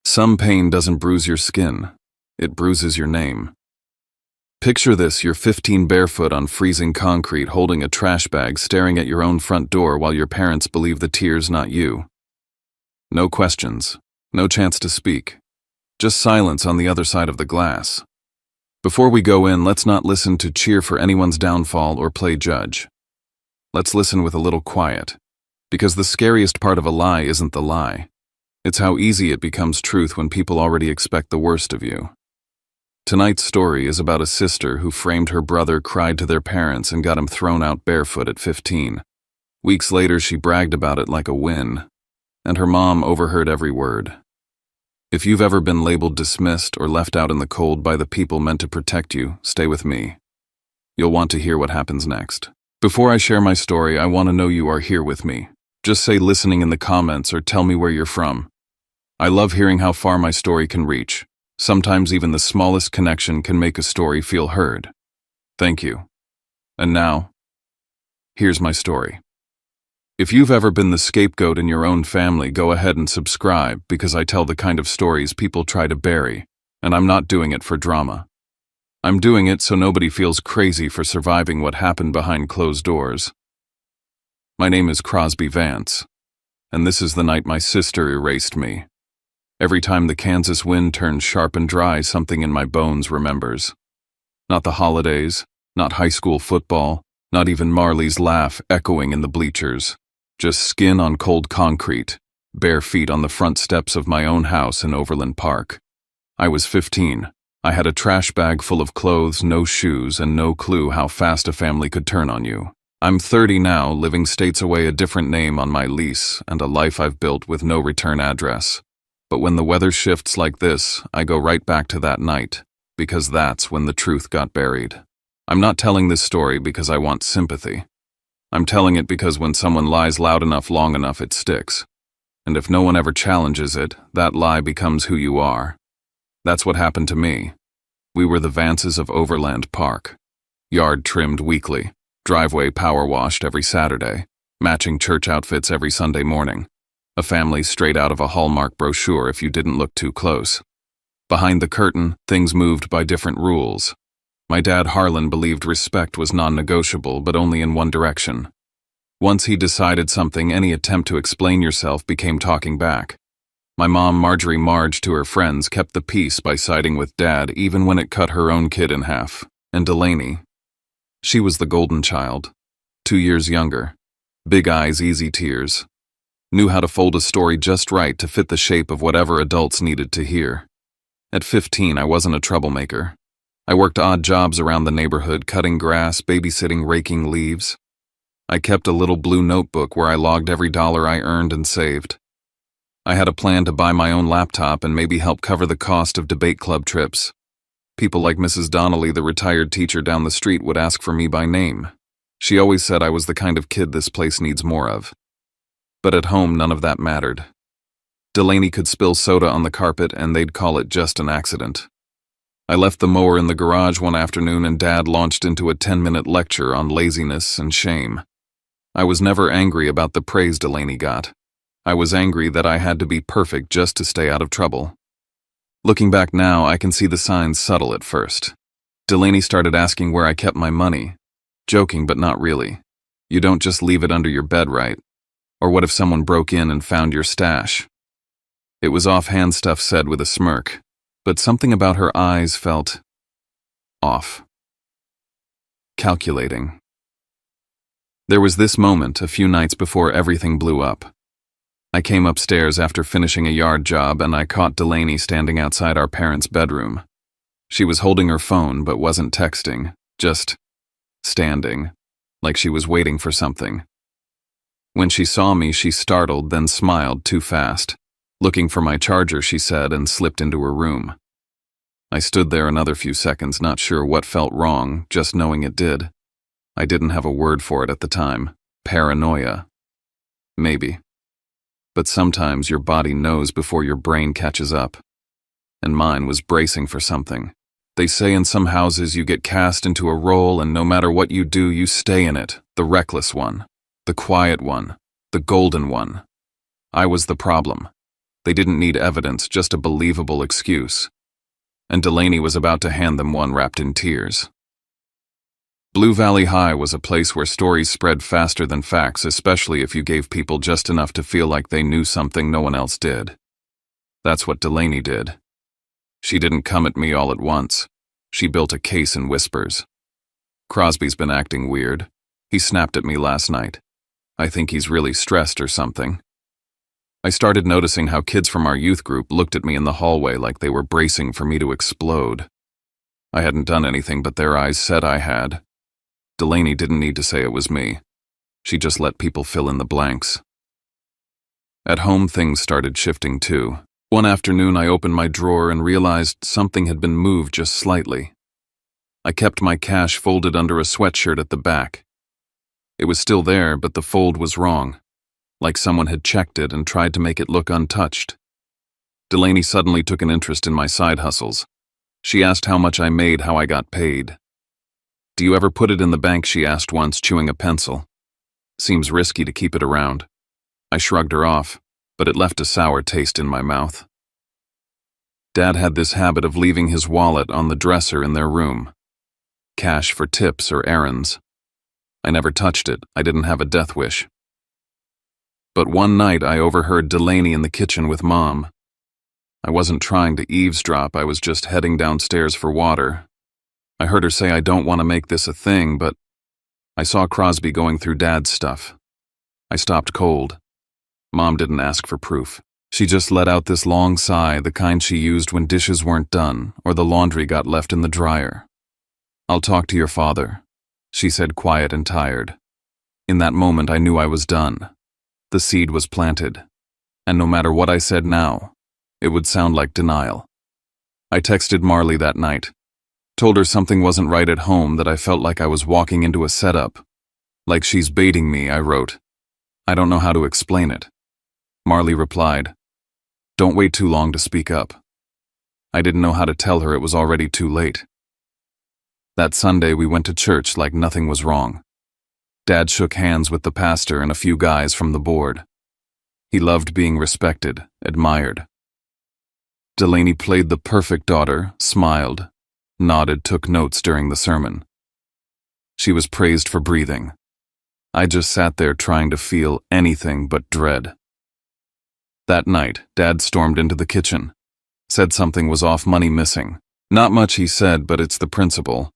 Some pain doesn't bruise your skin, it bruises your name. Picture this: you're 15 barefoot on freezing concrete holding a trash bag staring at your own front door while your parents believe the tear's not you. No questions, no chance to speak, just silence on the other side of the glass. Before we go in, let's not listen to cheer for anyone's downfall or play judge. Let's listen with a little quiet, because the scariest part of a lie isn't the lie. It's how easy it becomes truth when people already expect the worst of you. Tonight's story is about a sister who framed her brother, cried to their parents, and got him thrown out barefoot at 15. Weeks later, she bragged about it like a win, and her mom overheard every word. If you've ever been labeled dismissed or left out in the cold by the people meant to protect you, stay with me. You'll want to hear what happens next. Before I share my story, I want to know you are here with me. Just say listening in the comments or tell me where you're from. I love hearing how far my story can reach. Sometimes even the smallest connection can make a story feel heard. Thank you. And now, here's my story. If you've ever been the scapegoat in your own family, go ahead and subscribe, because I tell the kind of stories people try to bury, and I'm not doing it for drama. I'm doing it so nobody feels crazy for surviving what happened behind closed doors. My name is Crosby Vance, and this is the night my sister erased me. Every time the Kansas wind turns sharp and dry, something in my bones remembers. Not the holidays, not high school football, not even Marley's laugh echoing in the bleachers. Just skin on cold concrete, bare feet on the front steps of my own house in Overland Park. I was 15. I had a trash bag full of clothes, no shoes, and no clue how fast a family could turn on you. I'm 30 now, living states away, a different name on my lease, and a life I've built with no return address. But when the weather shifts like this, I go right back to that night, because that's when the truth got buried. I'm not telling this story because I want sympathy. I'm telling it because when someone lies loud enough, long enough, it sticks. And if no one ever challenges it, that lie becomes who you are. That's what happened to me. We were the Vances of Overland Park. Yard trimmed weekly, driveway power washed every Saturday, matching church outfits every Sunday morning. A family straight out of a Hallmark brochure if you didn't look too close. Behind the curtain, things moved by different rules. My dad Harlan believed respect was non-negotiable, but only in one direction. Once he decided something, any attempt to explain yourself became talking back. My mom, Marjorie Marge to her friends, kept the peace by siding with Dad even when it cut her own kid in half. And Delaney. She was the golden child. 2 years younger. Big eyes, easy tears. Knew how to fold a story just right to fit the shape of whatever adults needed to hear. At 15, I wasn't a troublemaker. I worked odd jobs around the neighborhood, cutting grass, babysitting, raking leaves. I kept a little blue notebook where I logged every dollar I earned and saved. I had a plan to buy my own laptop and maybe help cover the cost of debate club trips. People like Mrs. Donnelly, the retired teacher down the street, would ask for me by name. She always said I was the kind of kid this place needs more of. But at home, none of that mattered. Delaney could spill soda on the carpet and they'd call it just an accident. I left the mower in the garage one afternoon and Dad launched into a 10-minute lecture on laziness and shame. I was never angry about the praise Delaney got. I was angry that I had to be perfect just to stay out of trouble. Looking back now, I can see the signs subtle at first. Delaney started asking where I kept my money. Joking, but not really. You don't just leave it under your bed, right? Or what if someone broke in and found your stash? It was offhand stuff said with a smirk, but something about her eyes felt off. Calculating. There was this moment a few nights before everything blew up. I came upstairs after finishing a yard job and I caught Delaney standing outside our parents' bedroom. She was holding her phone but wasn't texting, just standing, like she was waiting for something. When she saw me, she startled, then smiled too fast. Looking for my charger, she said, and slipped into her room. I stood there another few seconds, not sure what felt wrong, just knowing it did. I didn't have a word for it at the time. Paranoia. Maybe. But sometimes your body knows before your brain catches up. And mine was bracing for something. They say in some houses you get cast into a role and no matter what you do, you stay in it. The reckless one. The quiet one. The golden one. I was the problem. They didn't need evidence, just a believable excuse. And Delaney was about to hand them one wrapped in tears. Blue Valley High was a place where stories spread faster than facts, especially if you gave people just enough to feel like they knew something no one else did. That's what Delaney did. She didn't come at me all at once. She built a case in whispers. Crosby's been acting weird. He snapped at me last night. I think he's really stressed or something. I started noticing how kids from our youth group looked at me in the hallway like they were bracing for me to explode. I hadn't done anything, but their eyes said I had. Delaney didn't need to say it was me. She just let people fill in the blanks. At home, things started shifting too. One afternoon, I opened my drawer and realized something had been moved just slightly. I kept my cash folded under a sweatshirt at the back. It was still there, but the fold was wrong, like someone had checked it and tried to make it look untouched. Delaney suddenly took an interest in my side hustles. She asked how much I made, how I got paid. "Do you ever put it in the bank?" she asked once, chewing a pencil. "Seems risky to keep it around." I shrugged her off, but it left a sour taste in my mouth. Dad had this habit of leaving his wallet on the dresser in their room. Cash for tips or errands. I never touched it. I didn't have a death wish. But one night I overheard Delaney in the kitchen with Mom. I wasn't trying to eavesdrop, I was just heading downstairs for water. I heard her say, "I don't want to make this a thing," but I saw Crosby going through Dad's stuff. I stopped cold. Mom didn't ask for proof. She just let out this long sigh, the kind she used when dishes weren't done or the laundry got left in the dryer. "I'll talk to your father," she said, quiet and tired. In that moment, I knew I was done. The seed was planted, and no matter what I said now, it would sound like denial. I texted Marley that night, told her something wasn't right at home, that I felt like I was walking into a setup. "Like she's baiting me," I wrote. "I don't know how to explain it." Marley replied, "Don't wait too long to speak up." I didn't know how to tell her it was already too late. That Sunday, we went to church like nothing was wrong. Dad shook hands with the pastor and a few guys from the board. He loved being respected, admired. Delaney played the perfect daughter, smiled, nodded, took notes during the sermon. She was praised for breathing. I just sat there trying to feel anything but dread. That night, Dad stormed into the kitchen, said something was off, money missing. Not much he said, but it's the principle.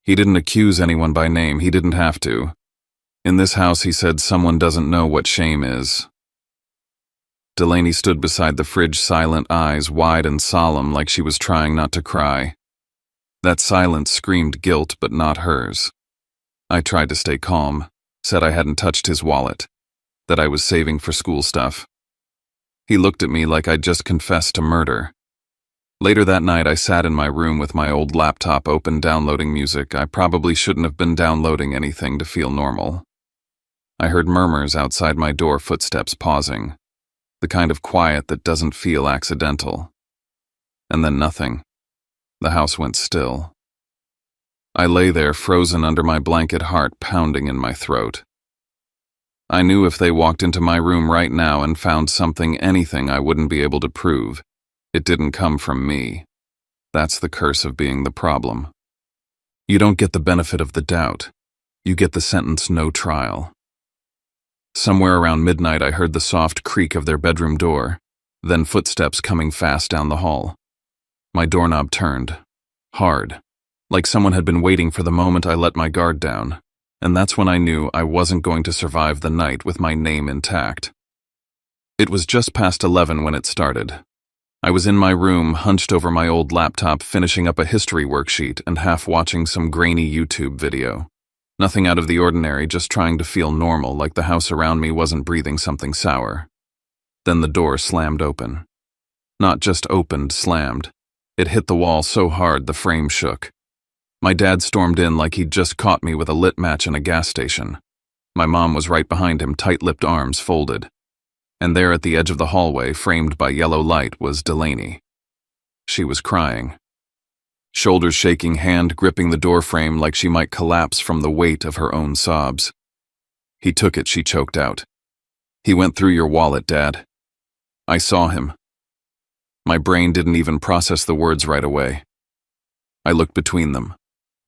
He didn't accuse anyone by name, he didn't have to. In this house, he said, someone doesn't know what shame is. Delaney stood beside the fridge, silent, eyes wide and solemn, like she was trying not to cry. That silence screamed guilt, but not hers. I tried to stay calm, said I hadn't touched his wallet, that I was saving for school stuff. He looked at me like I'd just confessed to murder. Later that night, I sat in my room with my old laptop open, downloading music. I probably shouldn't have been downloading anything to feel normal. I heard murmurs outside my door, footsteps pausing, the kind of quiet that doesn't feel accidental. And then nothing. The house went still. I lay there, frozen under my blanket, heart pounding in my throat. I knew if they walked into my room right now and found something, anything, I wouldn't be able to prove. It didn't come from me. That's the curse of being the problem. You don't get the benefit of the doubt. You get the sentence, no trial. Somewhere around midnight, I heard the soft creak of their bedroom door, then footsteps coming fast down the hall. My doorknob turned, hard, like someone had been waiting for the moment I let my guard down, and that's when I knew I wasn't going to survive the night with my name intact. It was just past 11 when it started. I was in my room, hunched over my old laptop, finishing up a history worksheet and half watching some grainy YouTube video. Nothing out of the ordinary, just trying to feel normal, like the house around me wasn't breathing something sour. Then the door slammed open. Not just opened, slammed. It hit the wall so hard the frame shook. My dad stormed in like he'd just caught me with a lit match in a gas station. My mom was right behind him, tight-lipped, arms folded. And there at the edge of the hallway, framed by yellow light, was Delaney. She was crying. Shoulders shaking, hand gripping the doorframe like she might collapse from the weight of her own sobs. "He took it," she choked out. "He went through your wallet, Dad." I saw him. My brain didn't even process the words right away. I looked between them.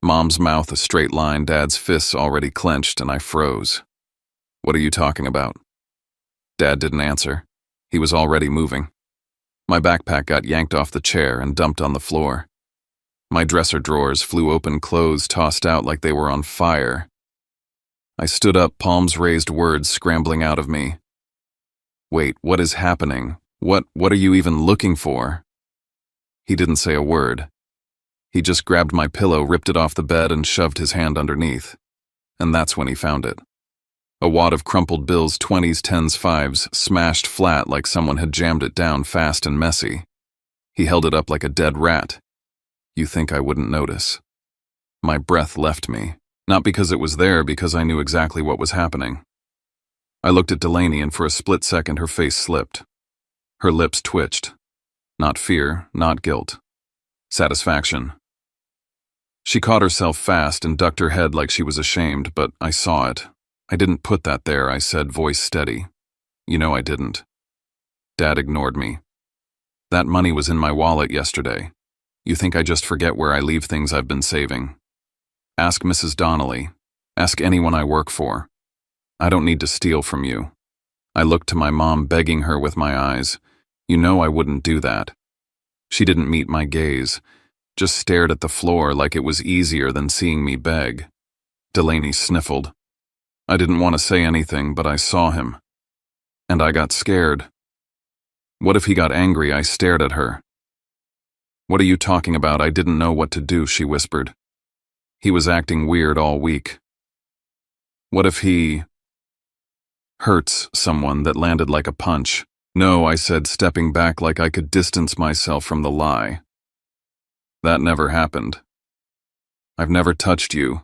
Mom's mouth a straight line, Dad's fists already clenched, and I froze. What are you talking about? Dad didn't answer. He was already moving. My backpack got yanked off the chair and dumped on the floor. My dresser drawers flew open, clothes tossed out like they were on fire. I stood up, palms raised, words scrambling out of me. Wait, what is happening? What are you even looking for? He didn't say a word. He just grabbed my pillow, ripped it off the bed, and shoved his hand underneath. And that's when he found it. A wad of crumpled bills, 20s, 10s, 5s, smashed flat like someone had jammed it down fast and messy. He held it up like a dead rat. You think I wouldn't notice? My breath left me, not because it was there, because I knew exactly what was happening. I looked at Delaney, and for a split second her face slipped. Her lips twitched. Not fear, not guilt. Satisfaction. She caught herself fast and ducked her head like she was ashamed, but I saw it. I didn't put that there, I said, voice steady. You know I didn't. Dad ignored me. That money was in my wallet yesterday. You think I just forget where I leave things I've been saving? Ask Mrs. Donnelly. Ask anyone I work for. I don't need to steal from you. I looked to my mom, begging her with my eyes. You know I wouldn't do that. She didn't meet my gaze, just stared at the floor like it was easier than seeing me beg. Delaney sniffled. I didn't want to say anything, but I saw him. And I got scared. What if he got angry? I stared at her. What are you talking about? I didn't know what to do, she whispered. He was acting weird all week. What if he hurts someone? That landed like a punch. No, I said, stepping back like I could distance myself from the lie. That never happened. I've never touched you.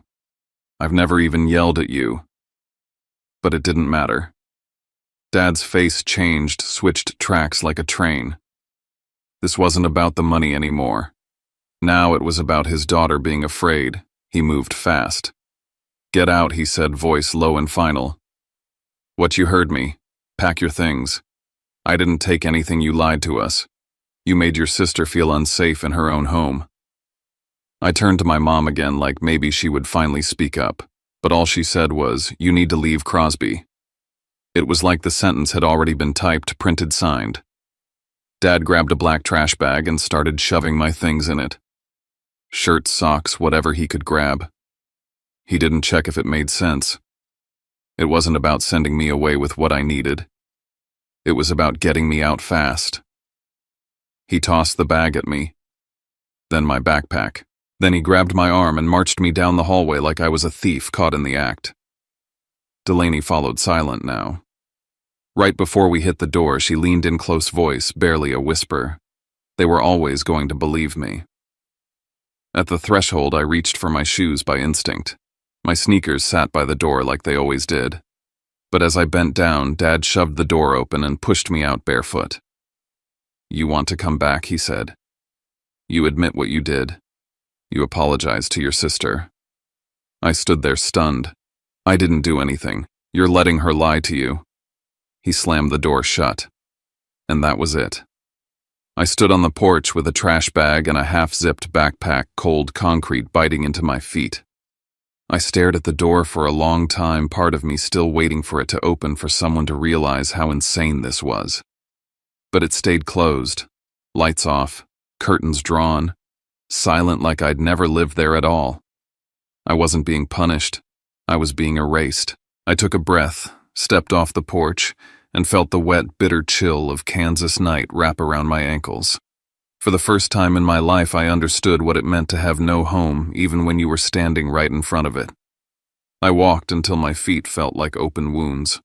I've never even yelled at you. But it didn't matter. Dad's face changed, switched tracks like a train. This wasn't about the money anymore. Now it was about his daughter being afraid. He moved fast. Get out, he said, voice low and final. What, you heard me. Pack your things. I didn't take anything. You lied to us. You made your sister feel unsafe in her own home. I turned to my mom again, like maybe she would finally speak up, but all she said was, you need to leave Crosby. It was like the sentence had already been typed, printed, signed. Dad grabbed a black trash bag and started shoving my things in it. Shirts, socks, whatever he could grab. He didn't check if it made sense. It wasn't about sending me away with what I needed. It was about getting me out fast. He tossed the bag at me, then my backpack. Then he grabbed my arm and marched me down the hallway like I was a thief caught in the act. Delaney followed, silent now. Right before we hit the door, she leaned in, close voice, barely a whisper. They were always going to believe me. At the threshold, I reached for my shoes by instinct. My sneakers sat by the door like they always did. But as I bent down, Dad shoved the door open and pushed me out barefoot. You want to come back, he said. You admit what you did. You apologize to your sister. I stood there stunned. I didn't do anything. You're letting her lie to you. He slammed the door shut. And that was it. I stood on the porch with a trash bag and a half-zipped backpack, cold concrete biting into my feet. I stared at the door for a long time, part of me still waiting for it to open, for someone to realize how insane this was. But it stayed closed. Lights off, curtains drawn, silent like I'd never lived there at all. I wasn't being punished. I was being erased. I took a breath, stepped off the porch, and felt the wet, bitter chill of Kansas night wrap around my ankles. For the first time in my life, I understood what it meant to have no home, even when you were standing right in front of it. I walked until my feet felt like open wounds.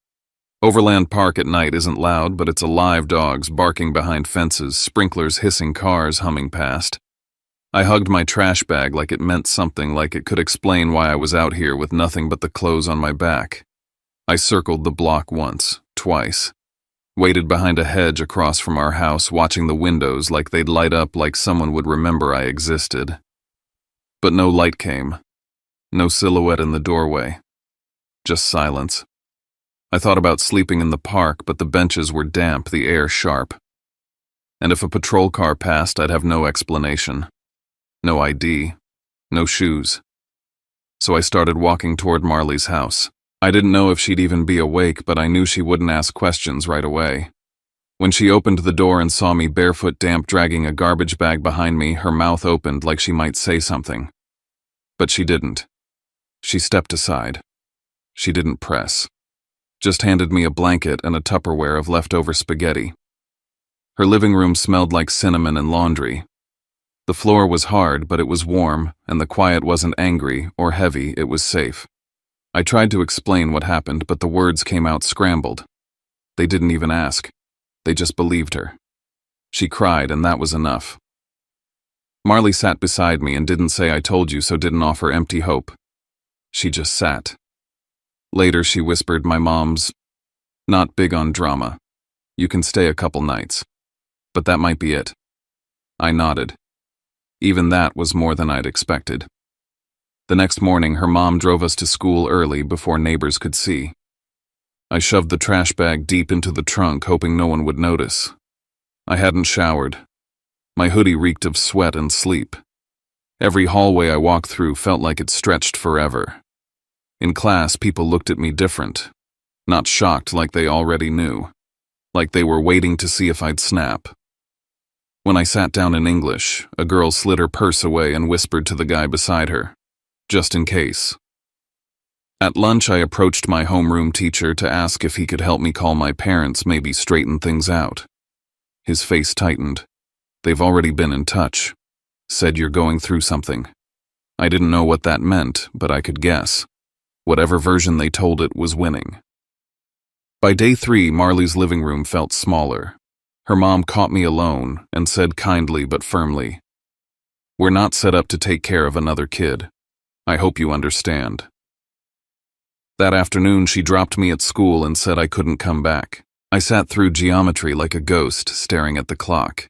Overland Park at night isn't loud, but it's alive, dogs barking behind fences, sprinklers hissing, cars humming past. I hugged my trash bag like it meant something, like it could explain why I was out here with nothing but the clothes on my back. I circled the block once, twice. Waited behind a hedge across from our house, watching the windows like they'd light up, like someone would remember I existed. But no light came. No silhouette in the doorway. Just silence. I thought about sleeping in the park, but the benches were damp, the air sharp. and if a patrol car passed, I'd have no explanation. No ID, no shoes. So I started walking toward Marley's house. I didn't know if she'd even be awake, but I knew she wouldn't ask questions right away. When she opened the door and saw me barefoot damp dragging a garbage bag behind me, her mouth opened like she might say something. But she didn't. She stepped aside. She didn't press. Just handed me a blanket and a Tupperware of leftover spaghetti. Her living room smelled like cinnamon and laundry. The floor was hard, but it was warm, and the quiet wasn't angry or heavy, it was safe. I tried to explain what happened, but the words came out scrambled. They didn't even ask. They just believed her. She cried, and that was enough. Marley sat beside me and didn't say I told you so, didn't offer empty hope. She just sat. Later she whispered, my mom's not big on drama. You can stay a couple nights. But that might be it. I nodded. Even that was more than I'd expected. The next morning, her mom drove us to school early before neighbors could see. I shoved the trash bag deep into the trunk, hoping no one would notice. I hadn't showered. My hoodie reeked of sweat and sleep. Every hallway I walked through felt like it stretched forever. In class, people looked at me different. Not shocked like they already knew. Like they were waiting to see if I'd snap. When I sat down in English, a girl slid her purse away and whispered to the guy beside her, just in case. At lunch, I approached my homeroom teacher to ask if he could help me call my parents, maybe straighten things out. His face tightened. They've already been in touch. Said you're going through something. I didn't know what that meant, but I could guess. Whatever version they told it was winning. By day 3, Marley's living room felt smaller. Her mom caught me alone and said kindly but firmly, "We're not set up to take care of another kid. I hope you understand." That afternoon, she dropped me at school and said I couldn't come back. I sat through geometry like a ghost, staring at the clock.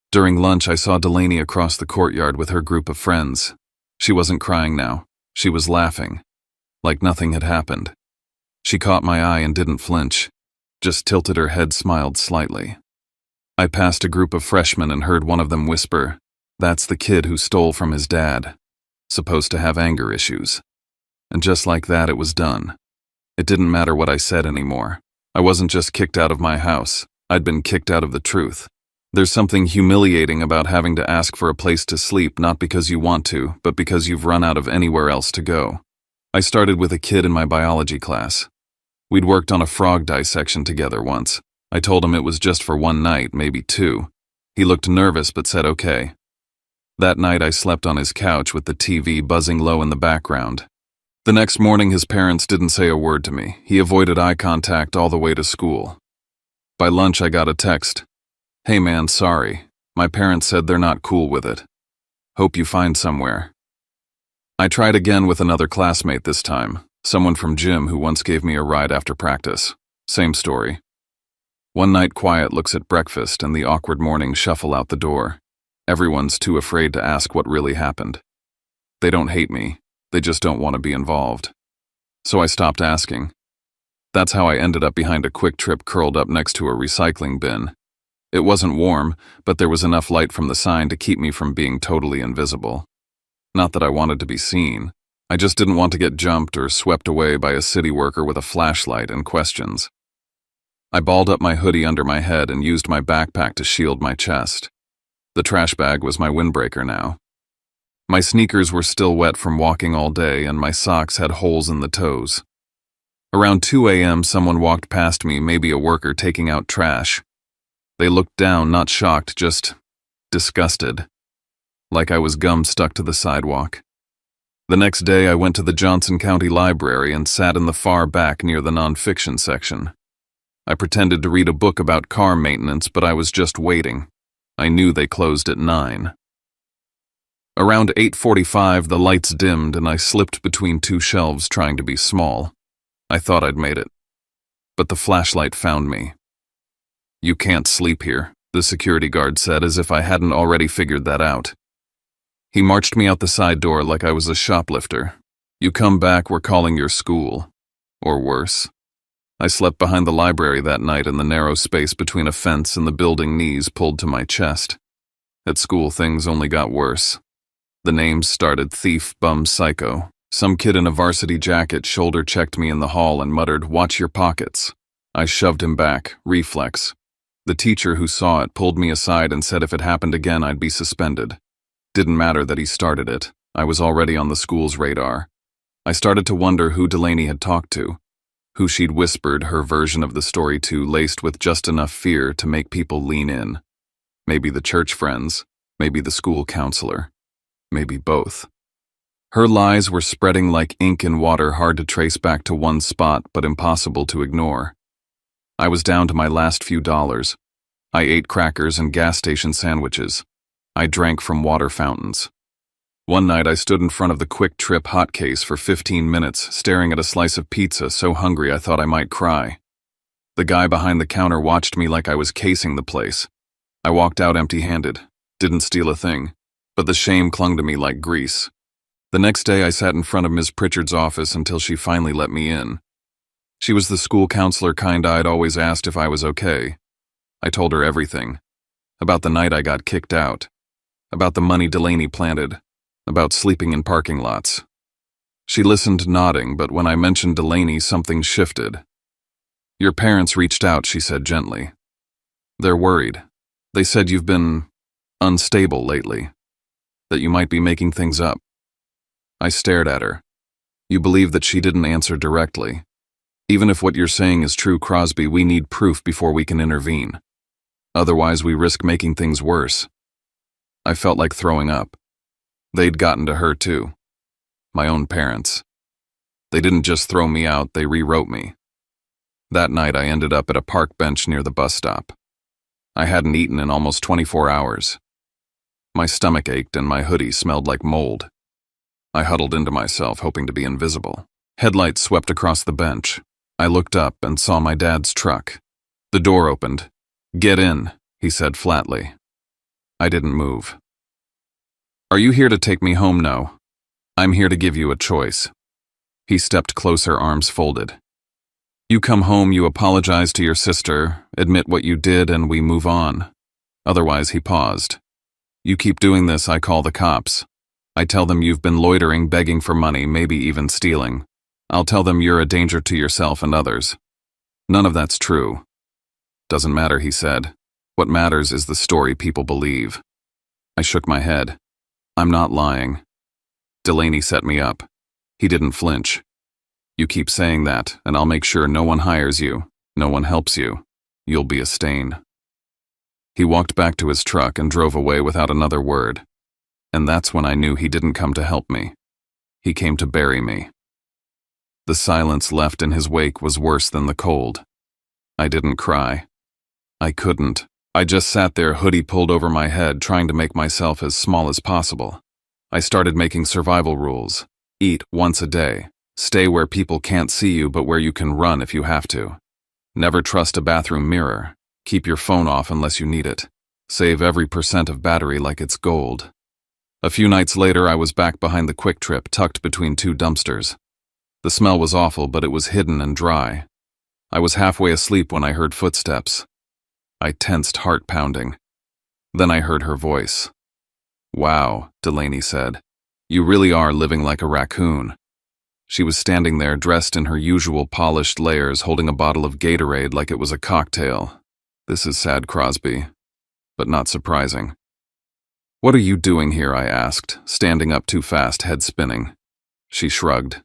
During lunch, I saw Delaney across the courtyard with her group of friends. She wasn't crying now. She was laughing, like nothing had happened. She caught my eye and didn't flinch, just tilted her head, smiled slightly. I passed a group of freshmen and heard one of them whisper, "That's the kid who stole from his dad. Supposed to have anger issues." And just like that, it was done. It didn't matter what I said anymore. I wasn't just kicked out of my house. I'd been kicked out of the truth. There's something humiliating about having to ask for a place to sleep, not because you want to, but because you've run out of anywhere else to go. I started with a kid in my biology class. We'd worked on a frog dissection together once. I told him it was just for one night, maybe 2. He looked nervous but said okay. That night I slept on his couch with the TV buzzing low in the background. The next morning his parents didn't say a word to me. He avoided eye contact all the way to school. By lunch I got a text. "Hey man, sorry. My parents said they're not cool with it. Hope you find somewhere." I tried again with another classmate this time, someone from gym who once gave me a ride after practice. Same story. One night quiet looks at breakfast and the awkward morning shuffle out the door. Everyone's too afraid to ask what really happened. They don't hate me, they just don't want to be involved. So I stopped asking. That's how I ended up behind a Quick Trip curled up next to a recycling bin. It wasn't warm, but there was enough light from the sign to keep me from being totally invisible. Not that I wanted to be seen. I just didn't want to get jumped or swept away by a city worker with a flashlight and questions. I balled up my hoodie under my head and used my backpack to shield my chest. The trash bag was my windbreaker now. My sneakers were still wet from walking all day, and my socks had holes in the toes. Around 2 a.m., someone walked past me, maybe a worker taking out trash. They looked down, not shocked, just disgusted, like I was gum stuck to the sidewalk. The next day, I went to the Johnson County Library and sat in the far back near the nonfiction section. I pretended to read a book about car maintenance, but I was just waiting. I knew they closed at 9. Around 8:45, the lights dimmed and I slipped between 2 shelves trying to be small. I thought I'd made it. But the flashlight found me. "You can't sleep here," the security guard said, as if I hadn't already figured that out. He marched me out the side door like I was a shoplifter. "You come back, we're calling your school." Or worse. I slept behind the library that night in the narrow space between a fence and the building, knees pulled to my chest. At school, things only got worse. The names started thief, bum, psycho. Some kid in a varsity jacket shoulder-checked me in the hall and muttered, "Watch your pockets." I shoved him back, reflex. The teacher who saw it pulled me aside and said if it happened again I'd be suspended. Didn't matter that he started it. I was already on the school's radar. I started to wonder who Delaney had talked to, who she'd whispered her version of the story to, laced with just enough fear to make people lean in. Maybe the church friends, maybe the school counselor, maybe both. Her lies were spreading like ink in water, hard to trace back to one spot, but impossible to ignore. I was down to my last few dollars. I ate crackers and gas station sandwiches. I drank from water fountains. One night I stood in front of the Quick Trip hot case for 15 minutes, staring at a slice of pizza, so hungry I thought I might cry. The guy behind the counter watched me like I was casing the place. I walked out empty-handed, didn't steal a thing, but the shame clung to me like grease. The next day I sat in front of Ms. Pritchard's office until she finally let me in. She was the school counselor kind I'd always asked if I was okay. I told her everything. About the night I got kicked out. About the money Delaney planted. About sleeping in parking lots. She listened, nodding, but when I mentioned Delaney, something shifted. "Your parents reached out," she said gently. "They're worried. They said you've been unstable lately, that you might be making things up." I stared at her. You believe that she didn't answer directly. "Even if what you're saying is true, Crosby, we need proof before we can intervene. Otherwise, we risk making things worse." I felt like throwing up. They'd gotten to her too. My own parents. They didn't just throw me out, they rewrote me. That night I ended up at a park bench near the bus stop. I hadn't eaten in almost 24 hours. My stomach ached and my hoodie smelled like mold. I huddled into myself, hoping to be invisible. Headlights swept across the bench. I looked up and saw my dad's truck. The door opened. "Get in," he said flatly. I didn't move. "Are you here to take me home?" "No. I'm here to give you a choice." He stepped closer, arms folded. "You come home, you apologize to your sister, admit what you did, and we move on. Otherwise," he paused. "You keep doing this, I call the cops. I tell them you've been loitering, begging for money, maybe even stealing. I'll tell them you're a danger to yourself and others. None of that's true." "Doesn't matter," he said. "What matters is the story people believe." I shook my head. "I'm not lying. Delaney set me up." He didn't flinch. "You keep saying that, and I'll make sure no one hires you, no one helps you. You'll be a stain." He walked back to his truck and drove away without another word. And that's when I knew he didn't come to help me. He came to bury me. The silence left in his wake was worse than the cold. I didn't cry. I couldn't. I just sat there, hoodie pulled over my head, trying to make myself as small as possible. I started making survival rules. Eat once a day. Stay where people can't see you but where you can run if you have to. Never trust a bathroom mirror. Keep your phone off unless you need it. Save every % of battery like it's gold. A few nights later, I was back behind the Quick Trip, tucked between two dumpsters. The smell was awful, but it was hidden and dry. I was halfway asleep when I heard footsteps. I tensed, heart pounding. Then I heard her voice. "Wow," Delaney said. "You really are living like a raccoon." She was standing there, dressed in her usual polished layers, holding a bottle of Gatorade like it was a cocktail. "This is sad, Crosby, but not surprising." "What are you doing here?" I asked, standing up too fast, head spinning. She shrugged.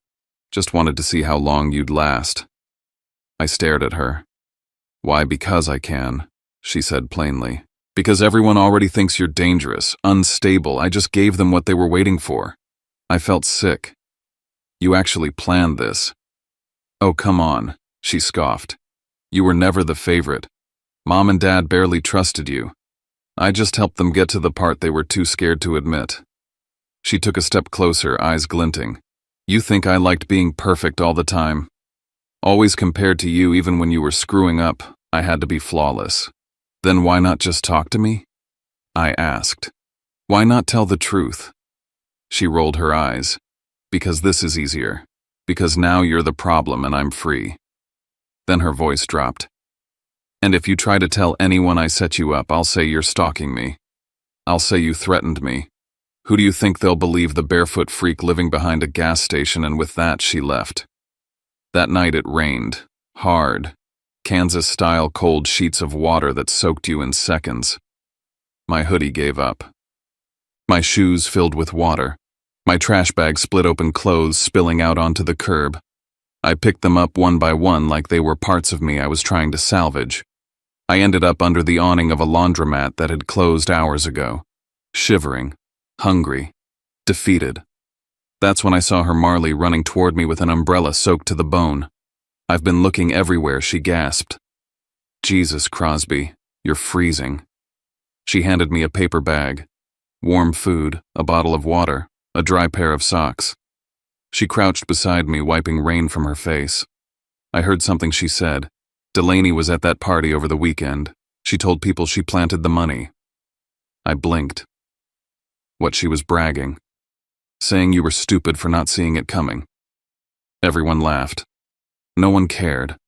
"Just wanted to see how long you'd last." I stared at her. "Why, because I can," she said plainly. "Because everyone already thinks you're dangerous, unstable. I just gave them what they were waiting for." I felt sick. "You actually planned this." "Oh, come on," she scoffed. "You were never the favorite. Mom and Dad barely trusted you. I just helped them get to the part they were too scared to admit." She took a step closer, eyes glinting. "You think I liked being perfect all the time? Always compared to you, even when you were screwing up, I had to be flawless. Then why not just talk to me?" I asked. "Why not tell the truth?" She rolled her eyes. "Because this is easier. Because now you're the problem and I'm free." Then her voice dropped. "And if you try to tell anyone I set you up, I'll say you're stalking me. I'll say you threatened me. Who do you think they'll believe, the barefoot freak living behind a gas station?" And with that, she left. That night it rained. Hard. Kansas-style cold sheets of water that soaked you in seconds. My hoodie gave up. My shoes filled with water. My trash bag split open, clothes spilling out onto the curb. I picked them up one by one like they were parts of me I was trying to salvage. I ended up under the awning of a laundromat that had closed hours ago, shivering, hungry, defeated. That's when I saw her, Marley, running toward me with an umbrella soaked to the bone. "I've been looking everywhere," she gasped. "Jesus, Crosby, you're freezing." She handed me a paper bag, warm food, a bottle of water, a dry pair of socks. She crouched beside me, wiping rain from her face. I heard something she said. Delaney was at that party over the weekend. She told people she planted the money. I blinked. What, she was bragging? Saying you were stupid for not seeing it coming. Everyone laughed. No one cared.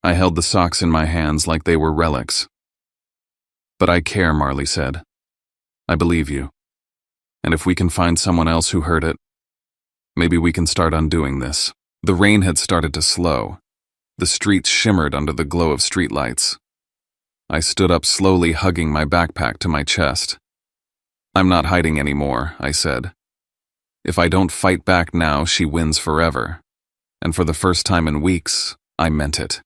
I held the socks in my hands like they were relics. "But I care," Marley said. "I believe you. And if we can find someone else who heard it, maybe we can start undoing this." The rain had started to slow. The streets shimmered under the glow of streetlights. I stood up slowly, hugging my backpack to my chest. "I'm not hiding anymore," I said. "If I don't fight back now, she wins forever." And for the first time in weeks, I meant it.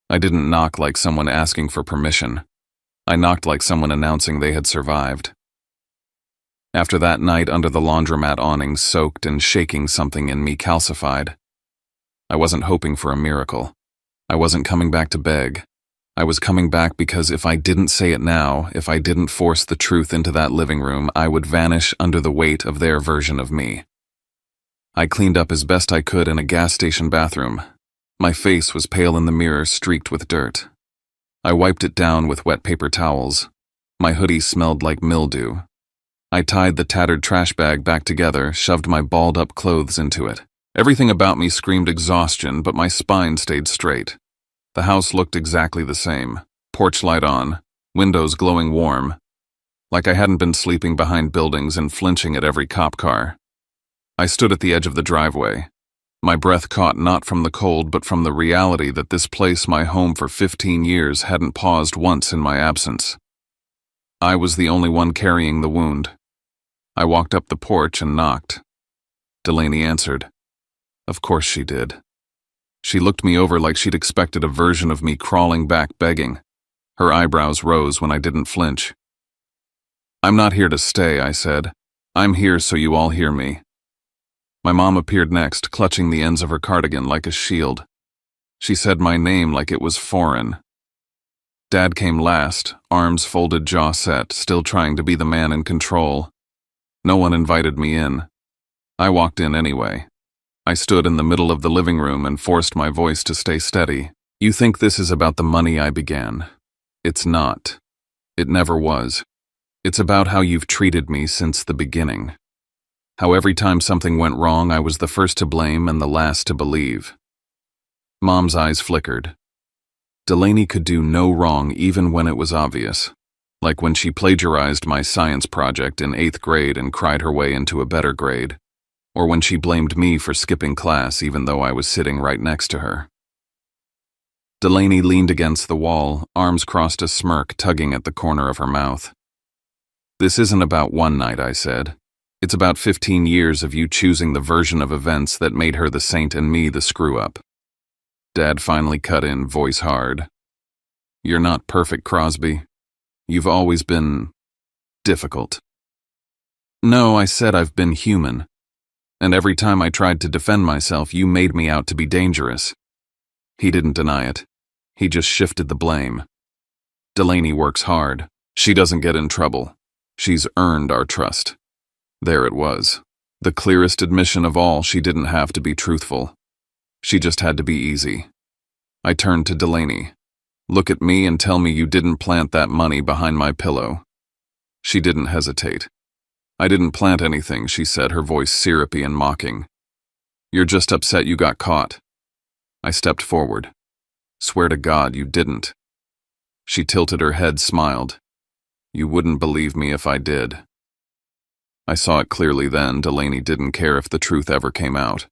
I didn't knock like someone asking for permission. I knocked like someone announcing they had survived. After that night under the laundromat awning, soaked and shaking, something in me calcified. I wasn't hoping for a miracle. I wasn't coming back to beg. I was coming back because if I didn't say it now, if I didn't force the truth into that living room, I would vanish under the weight of their version of me. I cleaned up as best I could in a gas station bathroom. My face was pale in the mirror, streaked with dirt. I wiped it down with wet paper towels. My hoodie smelled like mildew. I tied the tattered trash bag back together, shoved my balled-up clothes into it. Everything about me screamed exhaustion, but my spine stayed straight. The house looked exactly the same. Porch light on, windows glowing warm, like I hadn't been sleeping behind buildings and flinching at every cop car. I stood at the edge of the driveway. My breath caught not from the cold, but from the reality that this place, my home for 15 years, hadn't paused once in my absence. I was the only one carrying the wound. I walked up the porch and knocked. Delaney answered. Of course she did. She looked me over like she'd expected a version of me crawling back begging. Her eyebrows rose when I didn't flinch. "I'm not here to stay," I said. "I'm here so you all hear me." My mom appeared next, clutching the ends of her cardigan like a shield. She said my name like it was foreign. Dad came last, arms folded, jaw set, still trying to be the man in control. No one invited me in. I walked in anyway. I stood in the middle of the living room and forced my voice to stay steady. "You think this is about the money," I began. "It's not. It never was. It's about how you've treated me since the beginning. How every time something went wrong, I was the first to blame and the last to believe." Mom's eyes flickered. Delaney could do no wrong even when it was obvious. Like when she plagiarized my science project in 8th grade and cried her way into a better grade. Or when she blamed me for skipping class even though I was sitting right next to her. Delaney leaned against the wall, arms crossed, a smirk tugging at the corner of her mouth. "This isn't about one night," I said. "It's about 15 years of you choosing the version of events that made her the saint and me the screw-up." Dad finally cut in, voice hard. "You're not perfect, Crosby. You've always been difficult." "No," I said, "I've been human. And every time I tried to defend myself, you made me out to be dangerous." He didn't deny it. He just shifted the blame. "Delaney works hard. She doesn't get in trouble. She's earned our trust." There it was. The clearest admission of all. She didn't have to be truthful. She just had to be easy. I turned to Delaney. "Look at me and tell me you didn't plant that money behind my pillow." She didn't hesitate. "I didn't plant anything," she said, her voice syrupy and mocking. "You're just upset you got caught." I stepped forward. Swear to God you didn't. She tilted her head, smiled. You wouldn't believe me if I did. I saw it clearly then. Delaney didn't care if the truth ever came out,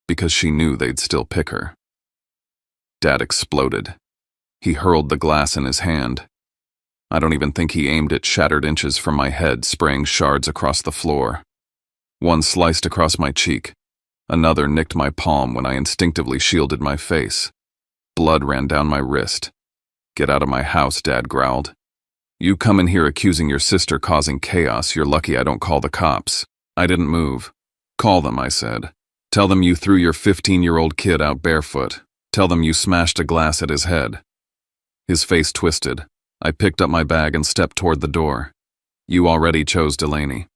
because she knew they'd still pick her. Dad exploded. He hurled the glass in his hand. I don't even think he aimed it shattered inches from my head, spraying shards across the floor. One sliced across my cheek. Another nicked my palm when I instinctively shielded my face. Blood ran down my wrist. Get out of my house, Dad growled. You come in here accusing your sister causing chaos. You're lucky I don't call the cops. I didn't move. Call them, I said. Tell them you threw your 15-year-old kid out barefoot. Tell them you smashed a glass at his head. His face twisted. I picked up my bag and stepped toward the door. You already chose Delaney.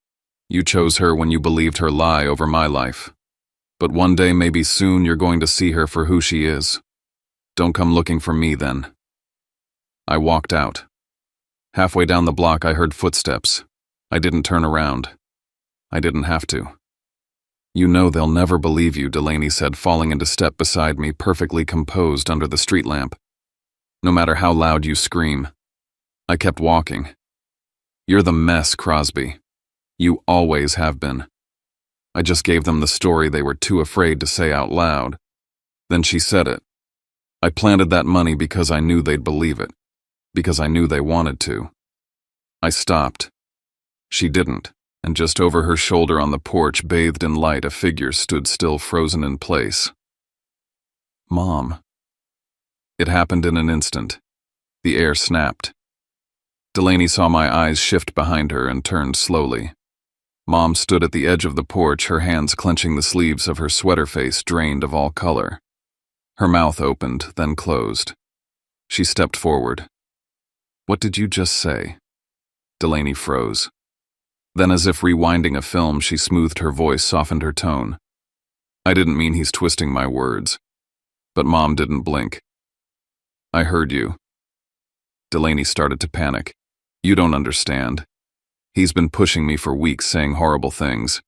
You chose her when you believed her lie over my life. But one day, maybe soon, you're going to see her for who she is. Don't come looking for me then. I walked out. Halfway down the block, I heard footsteps. I didn't turn around. I didn't have to. You know they'll never believe you, Delaney said, falling into step beside me, perfectly composed under the street lamp. No matter how loud you scream. I kept walking. You're the mess, Crosby. You always have been. I just gave them the story they were too afraid to say out loud. Then she said it. I planted that money because I knew they'd believe it. Because I knew they wanted to. I stopped. She didn't, and just over her shoulder on the porch, bathed in light, a figure stood still, frozen in place. Mom. It happened in an instant. The air snapped. Delaney saw my eyes shift behind her and turned slowly. Mom stood at the edge of the porch, her hands clenching the sleeves of her sweater, face drained of all color. Her mouth opened, then closed. She stepped forward. What did you just say? Delaney froze. Then, as if rewinding a film, she smoothed her voice, softened her tone. I didn't mean he's twisting my words. But Mom didn't blink. I heard you. Delaney started to panic. You don't understand. He's been pushing me for weeks, saying horrible things.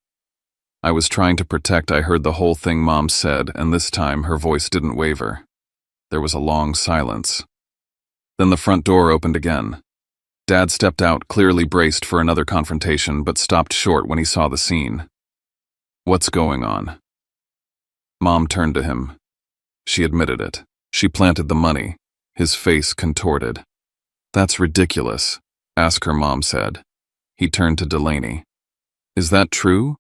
I was trying to protect. I heard the whole thing Mom said, and this time her voice didn't waver. There was a long silence. Then the front door opened again. Dad stepped out, clearly braced for another confrontation, but stopped short when he saw the scene. What's going on? Mom turned to him. She admitted it. She planted the money. His face contorted. That's ridiculous, ask her, Mom said. He turned to Delaney. Is that true?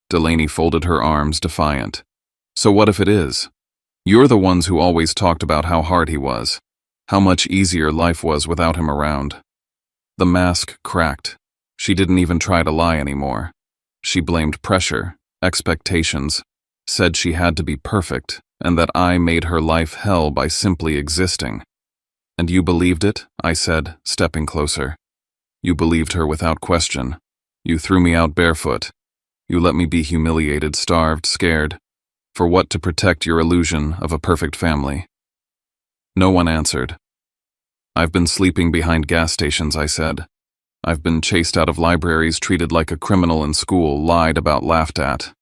Delaney folded her arms, defiant. So what if it is? You're the ones who always talked about how hard he was. How much easier life was without him around. The mask cracked. She didn't even try to lie anymore. She blamed pressure, expectations, said she had to be perfect, and that I made her life hell by simply existing. And you believed it? I said, stepping closer. You believed her without question. You threw me out barefoot. You let me be humiliated, starved, scared. For what? To protect your illusion of a perfect family. No one answered. I've been sleeping behind gas stations, I said. I've been chased out of libraries, treated like a criminal in school, lied about, laughed at.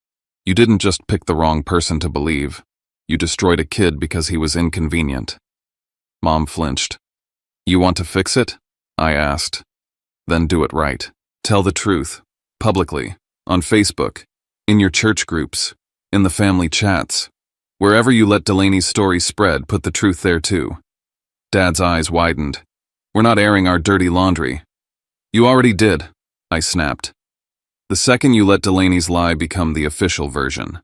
You didn't just pick the wrong person to believe. You destroyed a kid because he was inconvenient. Mom flinched. You want to fix it? I asked. Then do it right. Tell the truth. Publicly. On Facebook. In your church groups. In the family chats. Wherever you let Delaney's story spread, put the truth there too. Dad's eyes widened. We're not airing our dirty laundry. You already did, I snapped. The second you let Delaney's lie become the official version.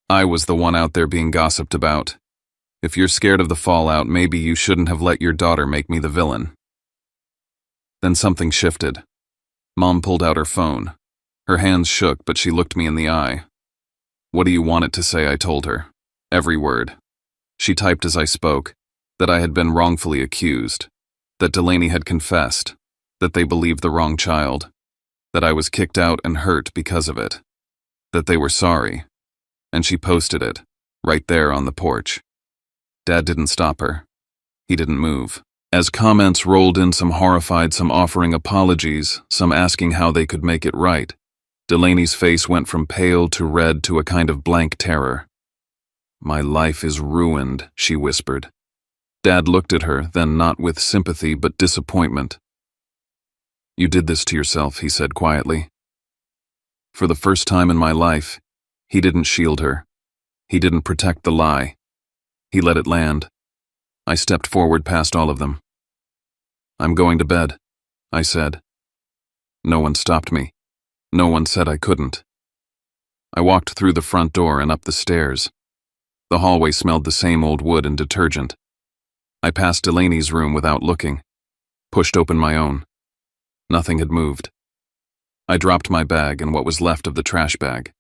I was the one out there being gossiped about. If you're scared of the fallout, maybe you shouldn't have let your daughter make me the villain. Then something shifted. Mom pulled out her phone. Her hands shook, but she looked me in the eye. What do you want it to say? I told her. Every word. She typed as I spoke, that I had been wrongfully accused, that Delaney had confessed, that they believed the wrong child, that I was kicked out and hurt because of it, that they were sorry, and she posted it, right there on the porch. Dad didn't stop her. He didn't move. As comments rolled in, some horrified, some offering apologies, some asking how they could make it right, Delaney's face went from pale to red to a kind of blank terror. My life is ruined, she whispered. Dad looked at her, then not with sympathy but disappointment. "You did this to yourself," he said quietly. For the first time in my life, he didn't shield her. He didn't protect the lie. He let it land. I stepped forward past all of them. "I'm going to bed," I said. No one stopped me. No one said I couldn't. I walked through the front door and up the stairs. The hallway smelled the same old wood and detergent. I passed Delaney's room without looking, pushed open my own. Nothing had moved. I dropped my bag and what was left of the trash bag.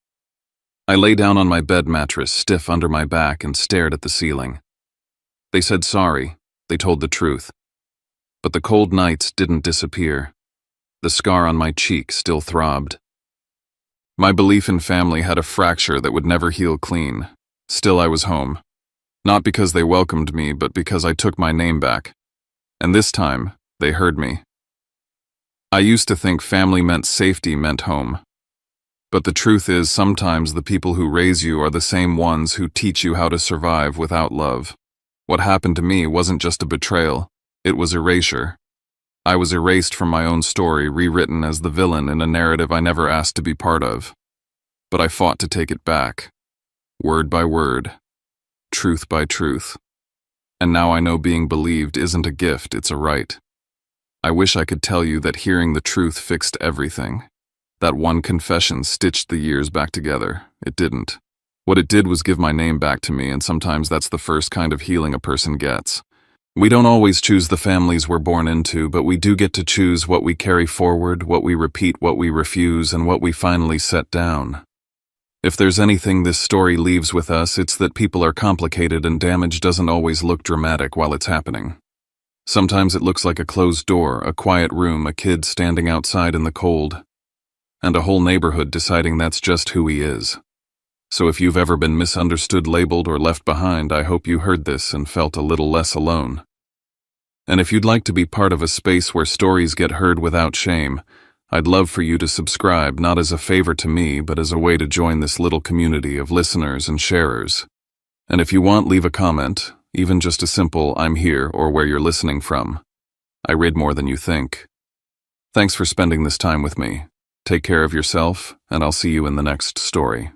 I lay down on my bed mattress, stiff under my back, and stared at the ceiling. They said sorry. They told the truth. But the cold nights didn't disappear. The scar on my cheek still throbbed. My belief in family had a fracture that would never heal clean. Still, I was home. Not because they welcomed me, but because I took my name back. And this time, they heard me. I used to think family meant safety meant home. But the truth is, sometimes the people who raise you are the same ones who teach you how to survive without love. What happened to me wasn't just a betrayal, it was erasure. I was erased from my own story, rewritten as the villain in a narrative I never asked to be part of. But I fought to take it back, word by word, truth by truth. And now I know being believed isn't a gift, it's a right. I wish I could tell you that hearing the truth fixed everything. That one confession stitched the years back together. It didn't. What it did was give my name back to me, and sometimes that's the first kind of healing a person gets. We don't always choose the families we're born into, but we do get to choose what we carry forward, what we repeat, what we refuse, and what we finally set down. If there's anything this story leaves with us, it's that people are complicated and damage doesn't always look dramatic while it's happening. Sometimes it looks like a closed door, a quiet room, a kid standing outside in the cold, and a whole neighborhood deciding that's just who he is. So if you've ever been misunderstood, labeled, or left behind, I hope you heard this and felt a little less alone. And if you'd like to be part of a space where stories get heard without shame, I'd love for you to subscribe, not as a favor to me, but as a way to join this little community of listeners and sharers. And if you want, leave a comment, even just a simple "I'm here" or "where you're listening from." I read more than you think. Thanks for spending this time with me. Take care of yourself, and I'll see you in the next story.